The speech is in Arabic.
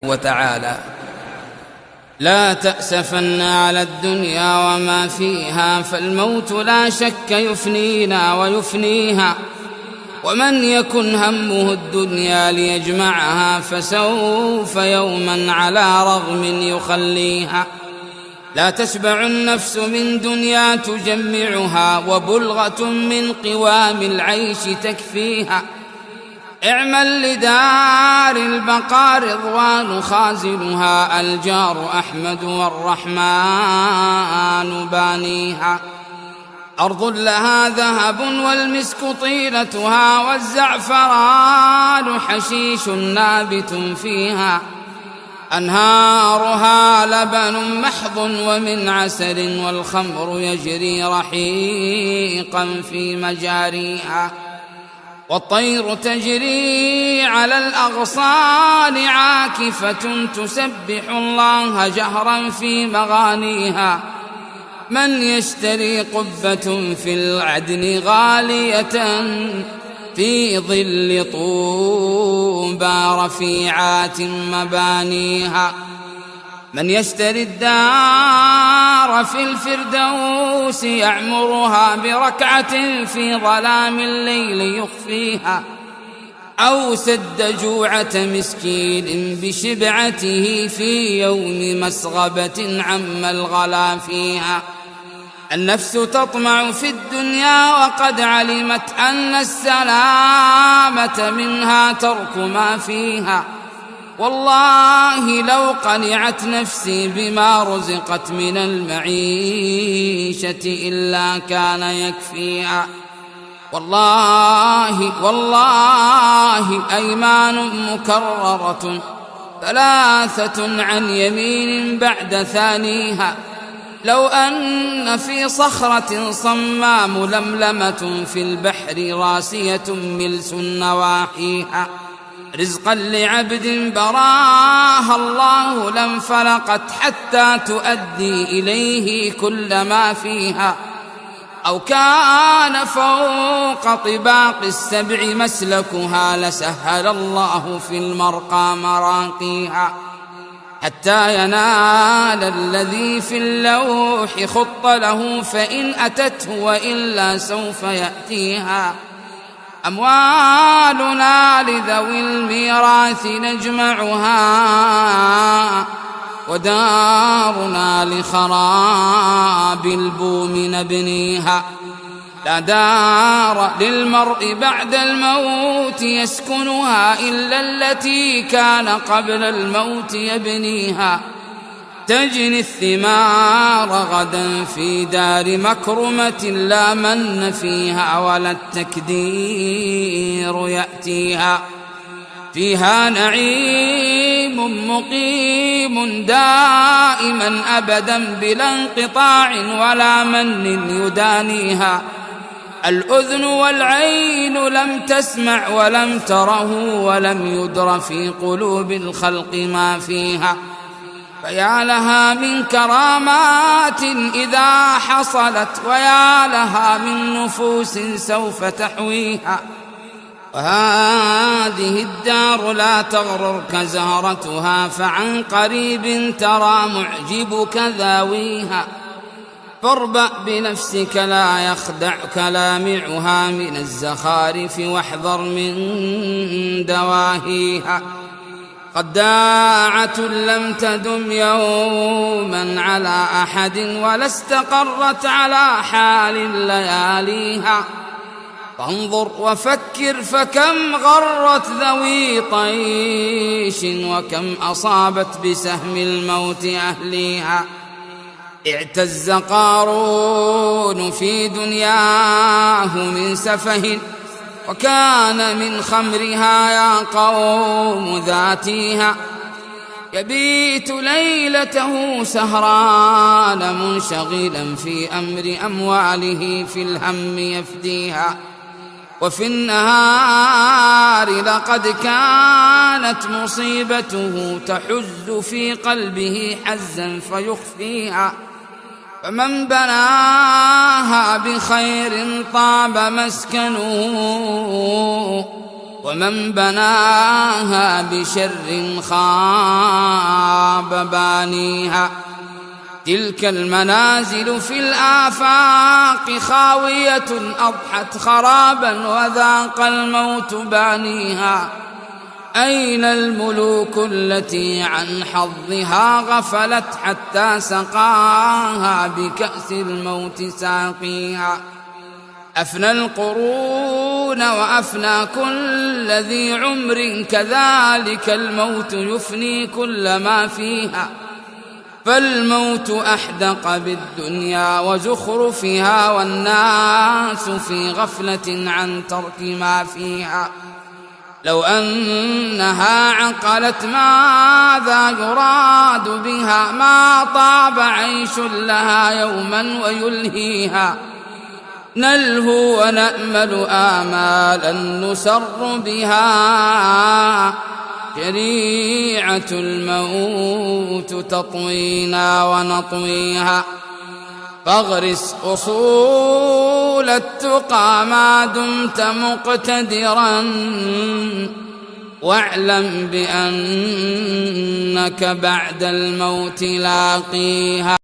وتعالى: لا تأسفن على الدنيا وما فيها، فالموت لا شك يفنينا ويفنيها، ومن يكن همه الدنيا ليجمعها فسوف يوما على رغم يخليها. لا تشبع النفس من دنيا تجمعها، وبلغة من قوام العيش تكفيها. اعمل لدار البقاء رضوان خازنها، الجار أحمد والرحمن بانيها. أرض لها ذهب والمسك طيلتها، والزعفران حشيش نابت فيها. أنهارها لبن محض ومن عسل، والخمر يجري رحيقا في مجاريها. والطير تجري على الأغصان عاكفة، تسبح الله جهرا في مغانيها. من يشتري قبة في العدن غالية، في ظل طوبى رفيعات مبانيها. من يشتري الدار في الفردوس، يعمرها بركعة في ظلام الليل يخفيها. أو سد جوعة مسكين بشبعته في يوم مسغبة عم الغلا فيها. النفس تطمع في الدنيا وقد علمت أن السلامة منها ترك ما فيها. والله لو قنعت نفسي بما رزقت من المعيشة إلا كان يكفيها. والله أيمان مكررة، ثلاثة عن يمين بعد ثانيها. لو أن في صخرة صماء ململمة، في البحر راسية ملس نواحيها. رزقا لعبد براها الله لانفلقت، حتى تؤدي إليه كل ما فيها. أو كان فوق طباق السبع مسلكها، لسهل الله في المرقى مراقيها. حتى ينال الذي في اللوح خط له، فإن أتته وإلا سوف يأتيها. أموالنا لذوي الميراث نجمعها، ودارنا لخراب البوم نبنيها. لا دار للمرء بعد الموت يسكنها، إلا التي كان قبل الموت يبنيها. تجني الثمار غدا في دار مكرمة، لا من فيها ولا التكدير يأتيها. فيها نعيم مقيم دائما أبدا بلا انقطاع، ولا من يدانيها. الأذن والعين لم تسمع ولم تره، ولم يدر في قلوب الخلق ما فيها. فيا لها من كرامات إذا حصلت، ويا لها من نفوس سوف تحويها. وهذه الدار لا تغررك زهرتها، فعن قريب ترى معجبك ذاويها. فاربأ بنفسك لا يخدعك لامعها من الزخارف، واحذر من دواهيها. خداعة لم تدم يوما على أحد، ولا استقرت على حال لياليها. فانظر وفكر فكم غرت ذوي طيش، وكم أصابت بسهم الموت أهليها. اعتز قارون في دنياه من سفه، وكان من خمرها يا قوم ذاتيها. يبيت ليلته سهران منشغلا في أمر أمواله، في الهم يفديها. وفي النهار لقد كانت مصيبته تحز في قلبه حزا فيخفيها. فمن بناها بخير طاب مسكنه، ومن بناها بشر خاب بانيها. تلك المنازل في الآفاق خاوية أضحت خرابا وذاق الموت بانيها. أين الملوك التي عن حظها غفلت حتى سقاها بكأس الموت ساقيها. أفنى القرون وأفنى كل ذي عمر، كذلك الموت يفني كل ما فيها. فالموت أحدق بالدنيا وزخرفها، والناس في غفلة عن ترك ما فيها. لو أنها عقلت ماذا يراد بها، ما طاب عيش لها يوما ويلهيها. نلهو ونأمل آمالا نسر بها، شريعة الموت تطوينا ونطويها. فاغرس أصول التقى ما دمت مقتدرا، واعلم بأنك بعد الموت لاقيها.